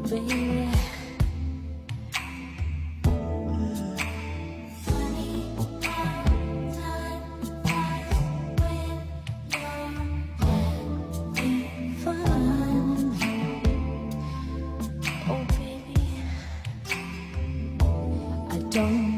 baby. Funny how time flies when you're having fun. Oh baby, I don't